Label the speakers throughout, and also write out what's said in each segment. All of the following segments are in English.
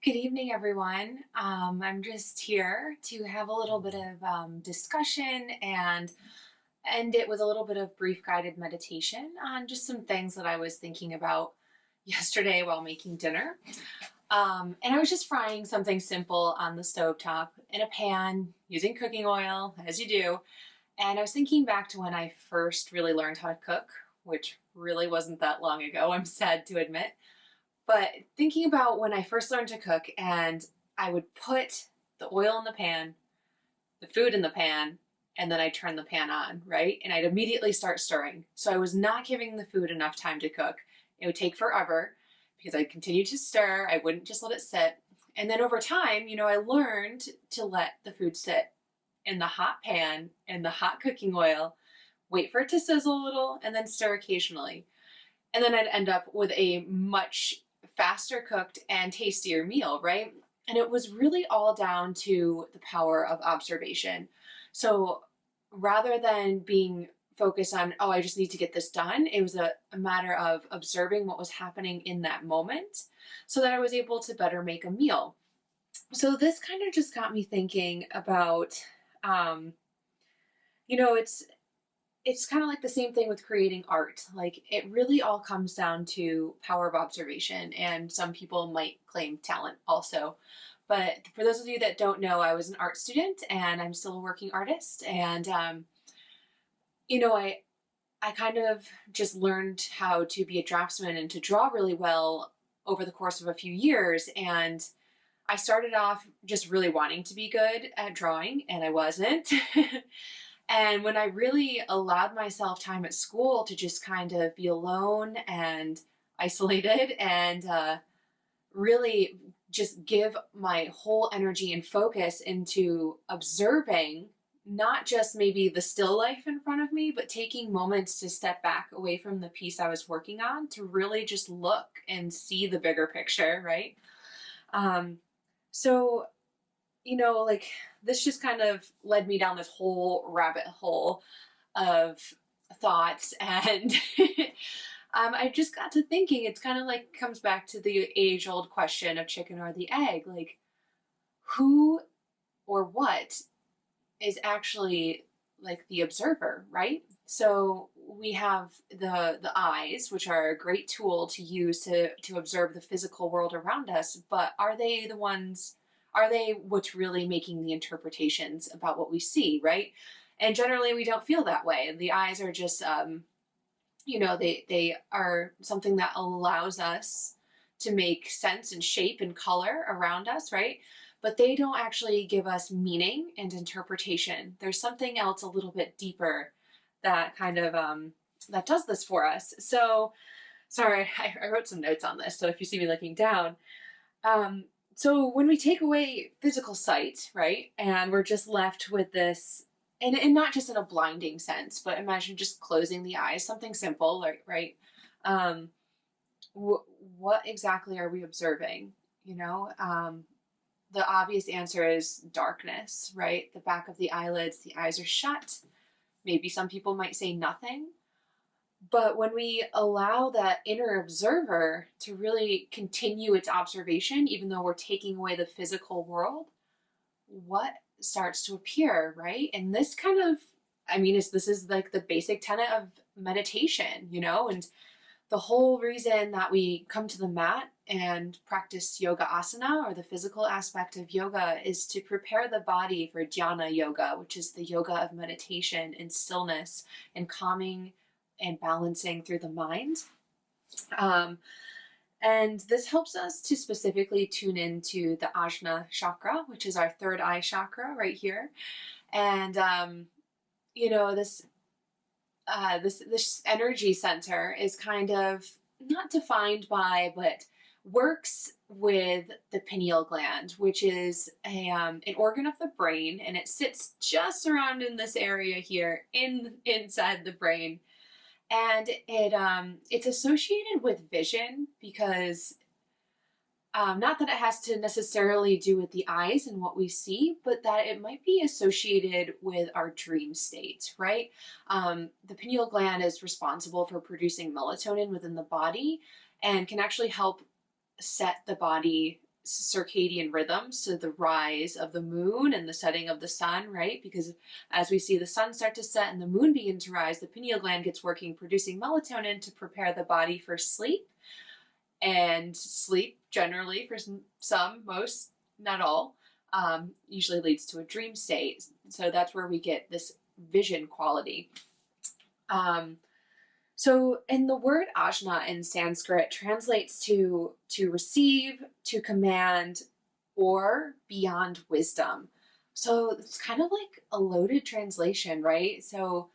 Speaker 1: Good evening, everyone. I'm just here to have a little bit of discussion and end it with a little bit of brief guided meditation on just some things that I was thinking about yesterday while making dinner. And I was just frying something simple on the stovetop in a pan using cooking oil, as you do. And I was thinking back to when I first really learned how to cook, which really wasn't that long ago, I'm sad to admit. But thinking about when I first learned to cook and I would put the oil in the pan, the food in the pan, and then I'd turn the pan on, right? And I'd immediately start stirring. So I was not giving the food enough time to cook. It would take forever because I'd continue to stir. I wouldn't just let it sit. And then over time, I learned to let the food sit in the hot pan, in the hot cooking oil, wait for it to sizzle a little, and then stir occasionally. And then I'd end up with a much faster cooked and tastier meal, right? And it was really all down to the power of observation. So rather than being focused on, oh, I just need to get this done, it was a matter of observing what was happening in that moment so that I was able to better make a meal. So this kind of just got me thinking about, um, it's kind of like the same thing with creating art. Like it really all comes down to power of observation, and some people might claim talent also. But for those of you that don't know, I was an art student and I'm still a working artist. And, I kind of just learned how to be a draftsman and to draw really well over the course of a few years. And I started off just really wanting to be good at drawing, and I wasn't. And when I really allowed myself time at school to just kind of be alone and isolated and really just give my whole energy and focus into observing not just maybe the still life in front of me, but taking moments to step back away from the piece I was working on to really just look and see the bigger picture, right? Um, so like this just kind of led me down this whole rabbit hole of thoughts. And I just got to thinking, it's kind of like comes back to the age old question of chicken or the egg. Like, who or what is actually like the observer, right? So we have the eyes, which are a great tool to use to observe the physical world around us, but are they what's really making the interpretations about what we see, right? And generally we don't feel that way. The eyes are just they are something that allows us to make sense and shape and color around us, right? But they don't actually give us meaning and interpretation. There's something else a little bit deeper that kind of that does this for us. So sorry, I wrote some notes on this, so if you see me looking down, so when we take away physical sight, right, and we're just left with this, and not just in a blinding sense, but imagine just closing the eyes, something simple, right? Um, what exactly are we observing? The obvious answer is darkness, right? The back of the eyelids, the eyes are shut. Maybe some people might say nothing. But when we allow that inner observer to really continue its observation, even though we're taking away the physical world, what starts to appear, right? And this kind of, this is like the basic tenet of meditation, and the whole reason that we come to the mat and practice yoga asana, or the physical aspect of yoga, is to prepare the body for jnana yoga, which is the yoga of meditation and stillness and calming and balancing through the mind. And this helps us to specifically tune into the Ajna chakra, which is our third eye chakra right here. And, this energy center is kind of not defined by, but works with the pineal gland, which is an organ of the brain, and it sits just around in this area here, inside the brain. And it's associated with vision because not that it has to necessarily do with the eyes and what we see, but that it might be associated with our dream state, right? The pineal gland is responsible for producing melatonin within the body and can actually help set the body circadian rhythms, so the rise of the moon and the setting of the sun, right? Because as we see the sun start to set and the moon begin to rise, the pineal gland gets working, producing melatonin to prepare the body for sleep. And sleep, generally, for some, most, not all, usually leads to a dream state. So that's where we get this vision quality. And the word Ajna in Sanskrit translates to receive, to command, or beyond wisdom. So it's kind of like a loaded translation, right? So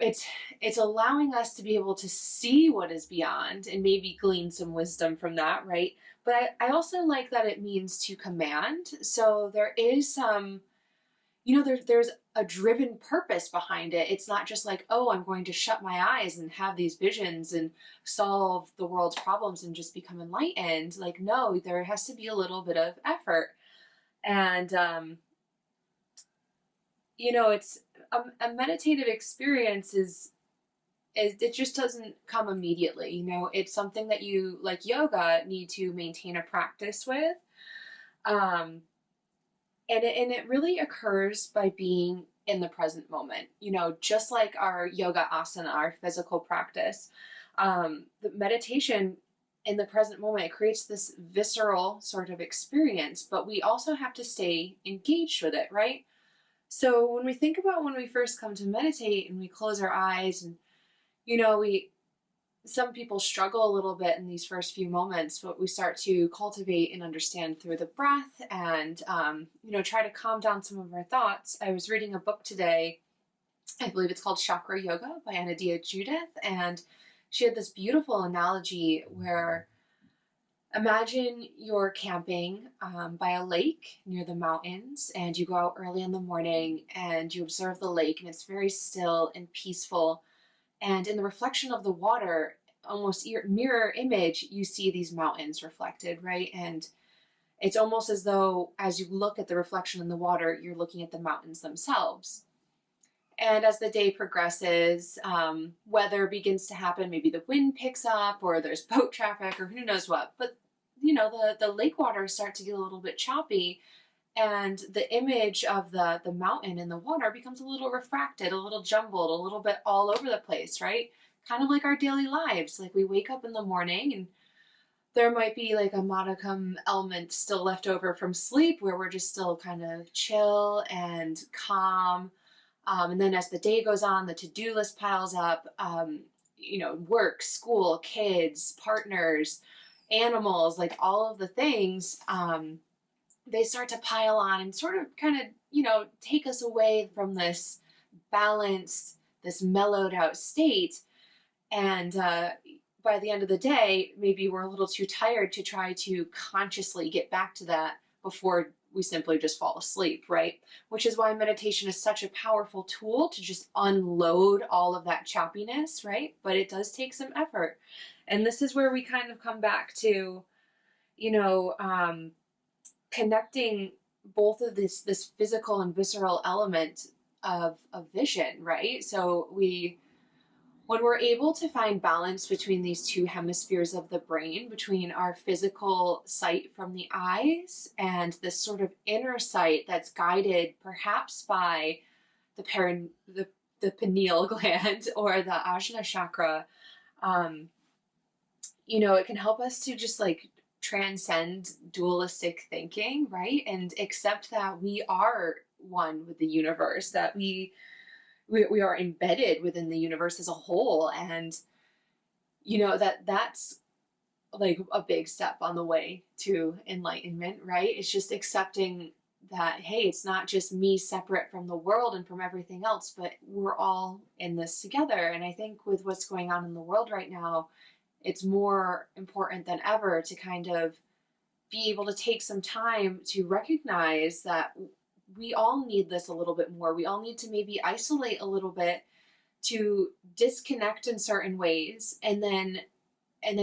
Speaker 1: it's allowing us to be able to see what is beyond and maybe glean some wisdom from that, right? But I also like that it means to command. So there is some, there's a driven purpose behind it. It's not just like, oh, I'm going to shut my eyes and have these visions and solve the world's problems and just become enlightened. Like, no, there has to be a little bit of effort. And, it's a meditative experience is it just doesn't come immediately. It's something that you, like yoga, need to maintain a practice with. And it really occurs by being in the present moment, just like our yoga asana, our physical practice. The meditation in the present moment, it creates this visceral sort of experience, but we also have to stay engaged with it, right? So when we think about when we first come to meditate and we close our eyes and, some people struggle a little bit in these first few moments, but we start to cultivate and understand through the breath and, try to calm down some of our thoughts. I was reading a book today, I believe it's called Chakra Yoga by Ajna Judith, and she had this beautiful analogy where imagine you're camping by a lake near the mountains, and you go out early in the morning and you observe the lake, and it's very still and peaceful. And in the reflection of the water, almost mirror image, you see these mountains reflected, right? And it's almost as though as you look at the reflection in the water, you're looking at the mountains themselves. And as the day progresses, weather begins to happen. Maybe the wind picks up or there's boat traffic or who knows what. But, the lake waters start to get a little bit choppy, and the image of the mountain in the water becomes a little refracted, a little jumbled, a little bit all over the place, right? Kind of like our daily lives. Like we wake up in the morning and there might be like a modicum element still left over from sleep where we're just still kind of chill and calm. And then as the day goes on, the to-do list piles up, work, school, kids, partners, animals, like all of the things, they start to pile on and sort of kind of, take us away from this balanced, this mellowed out state. And by the end of the day, maybe we're a little too tired to try to consciously get back to that before we simply just fall asleep, right? Which is why meditation is such a powerful tool to just unload all of that choppiness, right? But it does take some effort. And this is where we kind of come back to, connecting both of this physical and visceral element of vision, right? So when we're able to find balance between these two hemispheres of the brain, between our physical sight from the eyes and this sort of inner sight that's guided perhaps by the pineal gland or the Ajna chakra, it can help us to just like transcend dualistic thinking, right? And accept that we are one with the universe, that we are embedded within the universe as a whole. And, that's like a big step on the way to enlightenment, right? It's just accepting that, hey, it's not just me separate from the world and from everything else, but we're all in this together. And I think with what's going on in the world right now, it's more important than ever to kind of be able to take some time to recognize that we all need this a little bit more. We all need to maybe isolate a little bit to disconnect in certain ways and then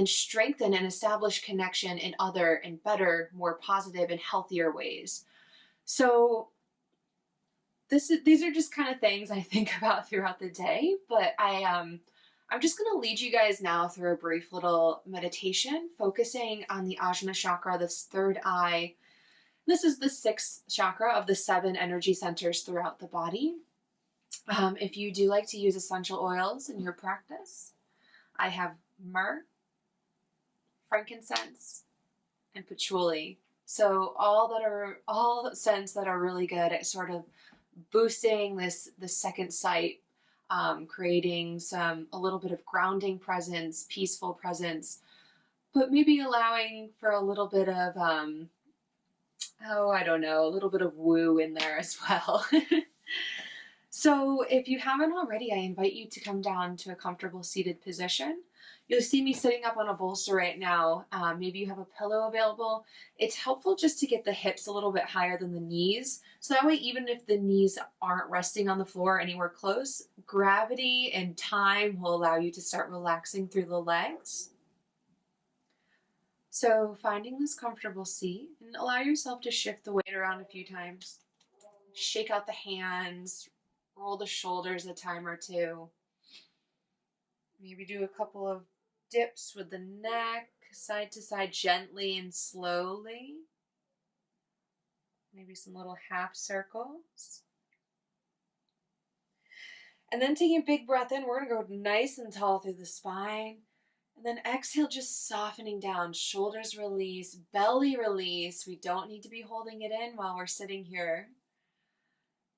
Speaker 1: strengthen and establish connection in other and better, more positive and healthier ways. So these are just kind of things I think about throughout the day, but I'm just going to lead you guys now through a brief little meditation, focusing on the Ajna chakra, this third eye. This is the sixth chakra of the 7 energy centers throughout the body. If you do like to use essential oils in your practice, I have myrrh, frankincense, and patchouli. So all scents that are really good at sort of boosting the second sight, creating a little bit of grounding presence, peaceful presence, but maybe allowing for a little bit of I don't know, a little bit of woo in there as well. So if you haven't already, I invite you to come down to a comfortable seated position. You'll see me sitting up on a bolster right now. Maybe you have a pillow available. It's helpful just to get the hips a little bit higher than the knees. So that way, even if the knees aren't resting on the floor anywhere close, gravity and time will allow you to start relaxing through the legs. So finding this comfortable seat, and allow yourself to shift the weight around a few times. Shake out the hands, roll the shoulders a time or two. Maybe do a couple of dips with the neck, side to side, gently and slowly. Maybe some little half circles. And then taking a big breath in, we're going to go nice and tall through the spine. And then exhale, just softening down. Shoulders release, belly release. We don't need to be holding it in while we're sitting here.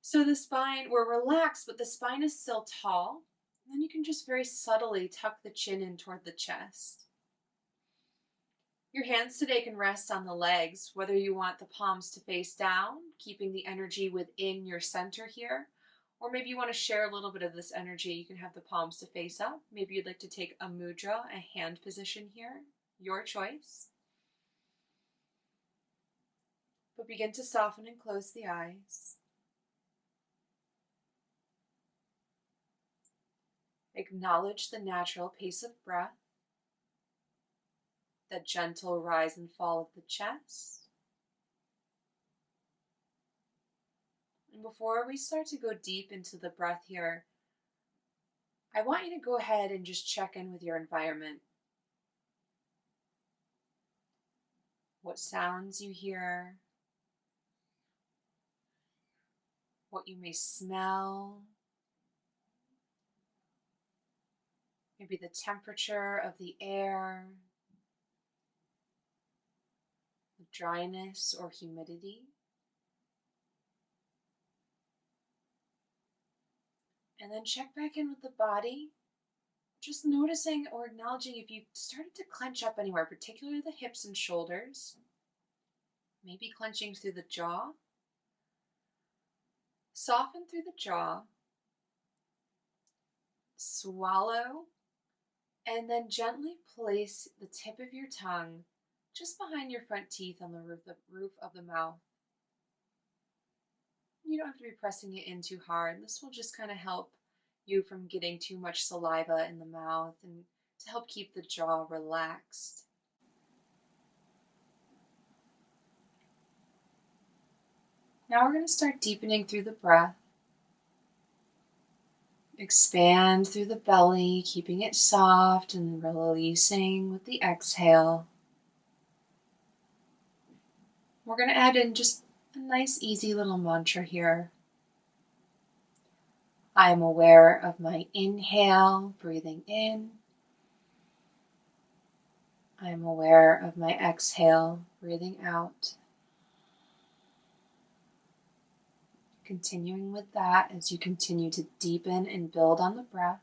Speaker 1: So the spine, we're relaxed, but the spine is still tall. And then you can just very subtly tuck the chin in toward the chest. Your hands today can rest on the legs, whether you want the palms to face down, keeping the energy within your center here, or maybe you want to share a little bit of this energy. You can have the palms to face up. Maybe you'd like to take a mudra, a hand position here. Your choice. But begin to soften and close the eyes. Acknowledge the natural pace of breath, the gentle rise and fall of the chest. And before we start to go deep into the breath here, I want you to go ahead and just check in with your environment. What sounds you hear, what you may smell, maybe the temperature of the air, the dryness or humidity. And then check back in with the body, just noticing or acknowledging if you started to clench up anywhere, particularly the hips and shoulders, maybe clenching through the jaw. Soften through the jaw, swallow, and then gently place the tip of your tongue just behind your front teeth on the roof of the mouth. You don't have to be pressing it in too hard. This will just kind of help you from getting too much saliva in the mouth and to help keep the jaw relaxed. Now we're going to start deepening through the breath. Expand through the belly, keeping it soft and releasing with the exhale. We're going to add in just a nice, easy little mantra here. I am aware of my inhale, breathing in. I am aware of my exhale, breathing out. Continuing with that as you continue to deepen and build on the breath.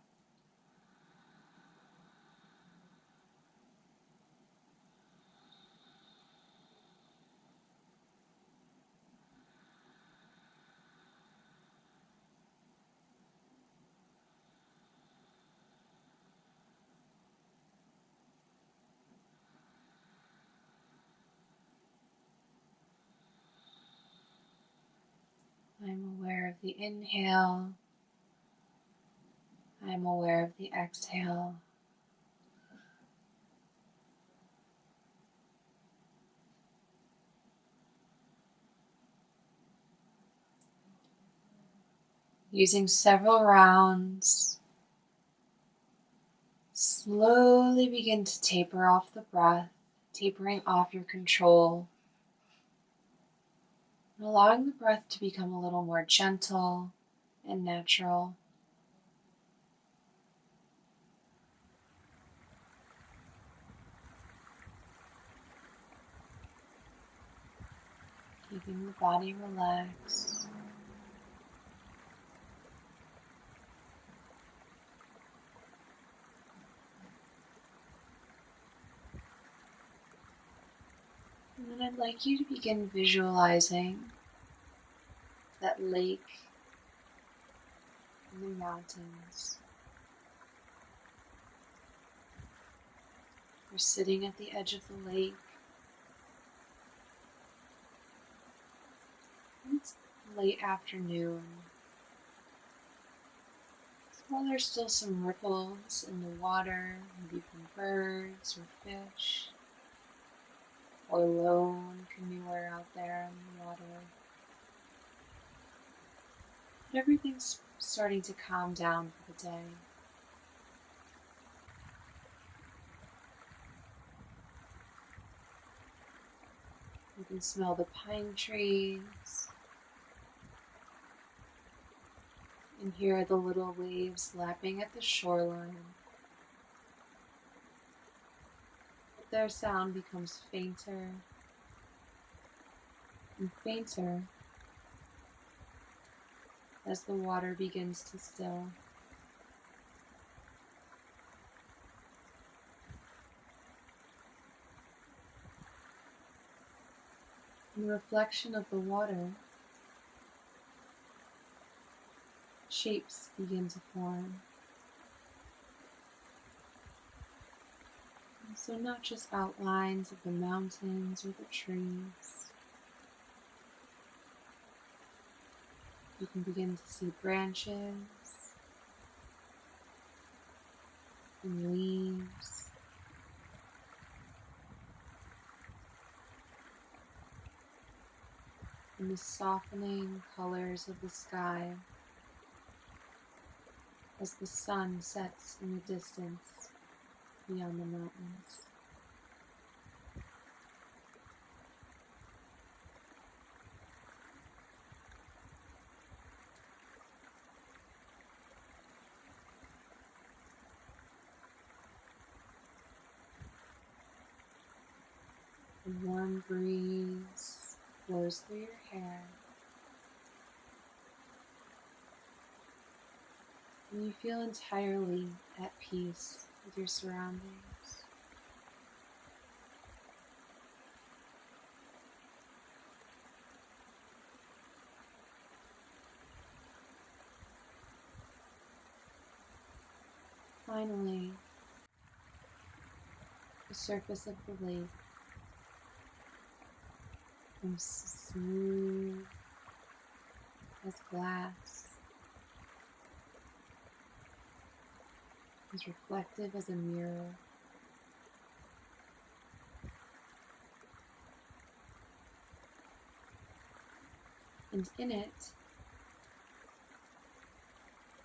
Speaker 1: I'm aware of the inhale. I'm aware of the exhale. Using several rounds, Slowly begin to taper off the breath, tapering off your control, and allowing the breath to become a little more gentle and natural. Keeping the body relaxed. And then I'd like you to begin visualizing that lake in the mountains. You're sitting at the edge of the lake. It's late afternoon. While there's still some ripples in the water, maybe from birds or fish, or lone canoeer out there in the water. But everything's starting to calm down for the day. You can smell the pine trees and hear the little waves lapping at the shoreline. But their sound becomes fainter and fainter as the water begins to still. In the reflection of the water, shapes begin to form. And so not just outlines of the mountains or the trees. You can begin to see branches and leaves. And the softening colors of the sky as the sun sets in the distance beyond the mountains. A warm breeze blows through your hair, and you feel entirely at peace with your surroundings. Finally, the surface of the lake becomes smooth as glass, as reflective as a mirror. And in it,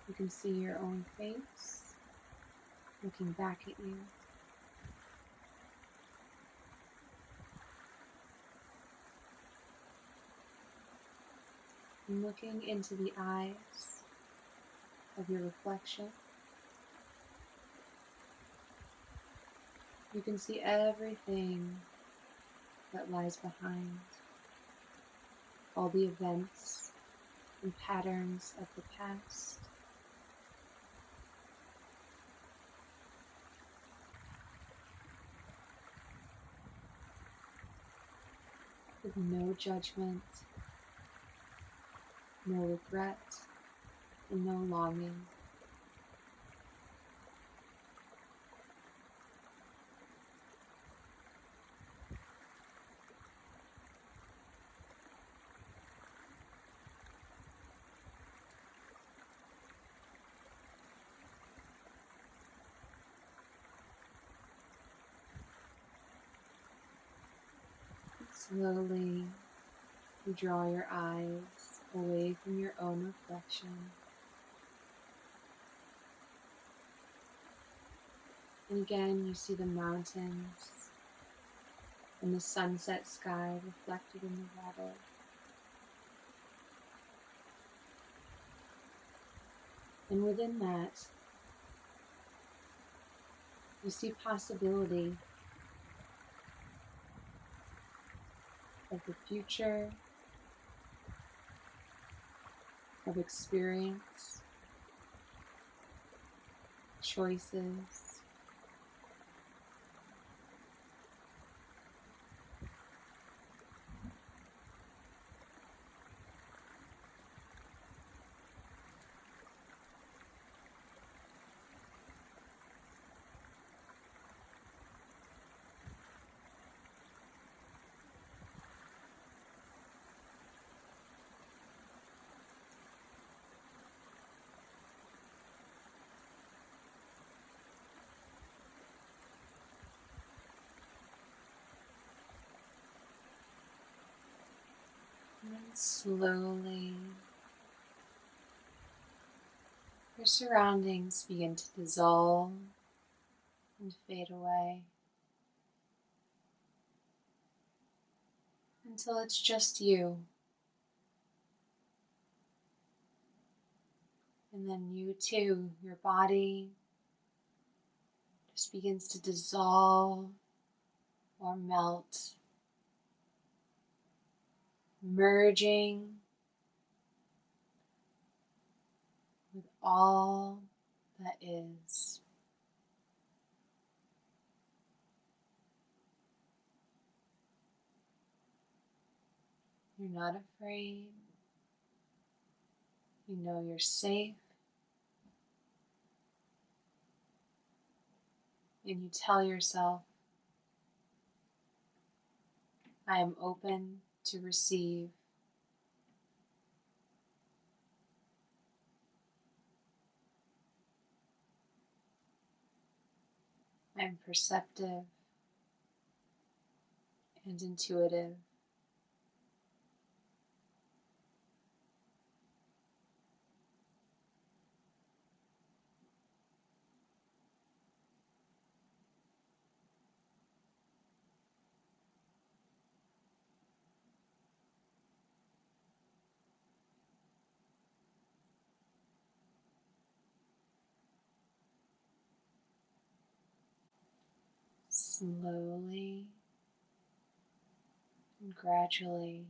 Speaker 1: you can see your own face looking back at you. And looking into the eyes of your reflection, you can see everything that lies behind, all the events and patterns of the past. With no judgment, no regret, and no longing. Slowly, you draw your eyes away from your own reflection And again, you see the mountains and the sunset sky reflected in the water. And within that, you see possibility of the future, of experience, choices. And then slowly, your surroundings begin to dissolve and fade away until it's just you. And then you too, your body just begins to dissolve or melt, merging with all that is. You're not afraid. You know you're safe. And you tell yourself, I am open to receive. I am perceptive and intuitive. Slowly and gradually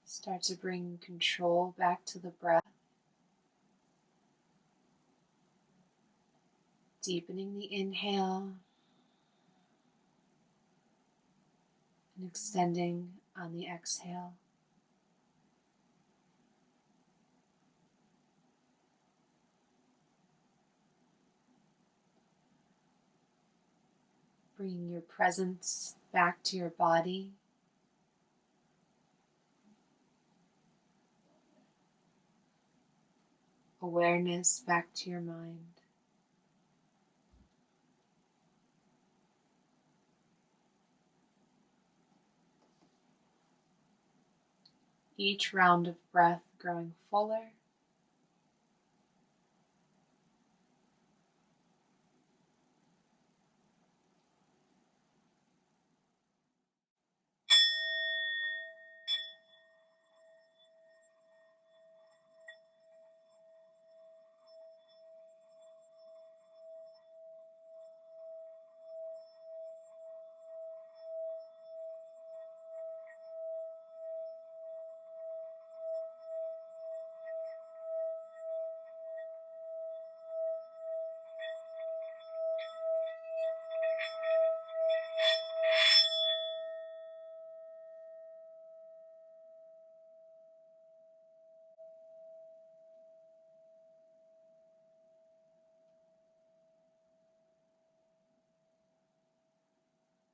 Speaker 1: start to bring control back to the breath, deepening the inhale and extending on the exhale. Bringing your presence back to your body. Awareness back to your mind. Each round of breath growing fuller.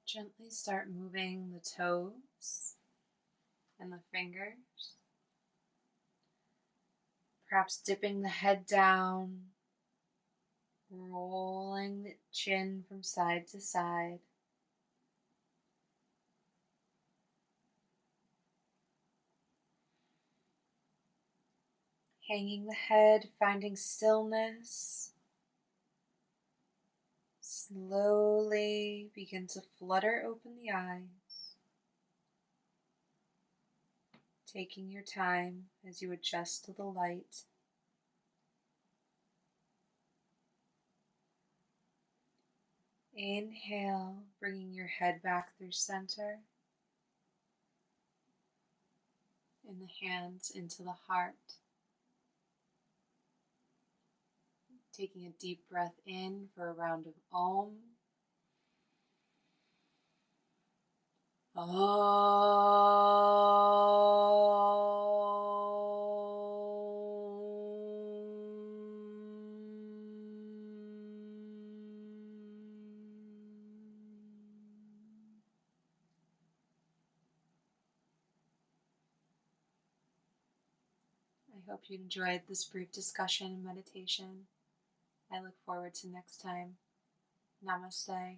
Speaker 1: Gently start moving the toes and the fingers. Perhaps dipping the head down, rolling the chin from side to side. Hanging the head, finding stillness. Slowly begin to flutter open the eyes, taking your time as you adjust to the light. Inhale, bringing your head back through center, and the hands into the heart. Taking a deep breath in for a round of Om. I hope you enjoyed this brief discussion and meditation. I look forward to next time. Namaste.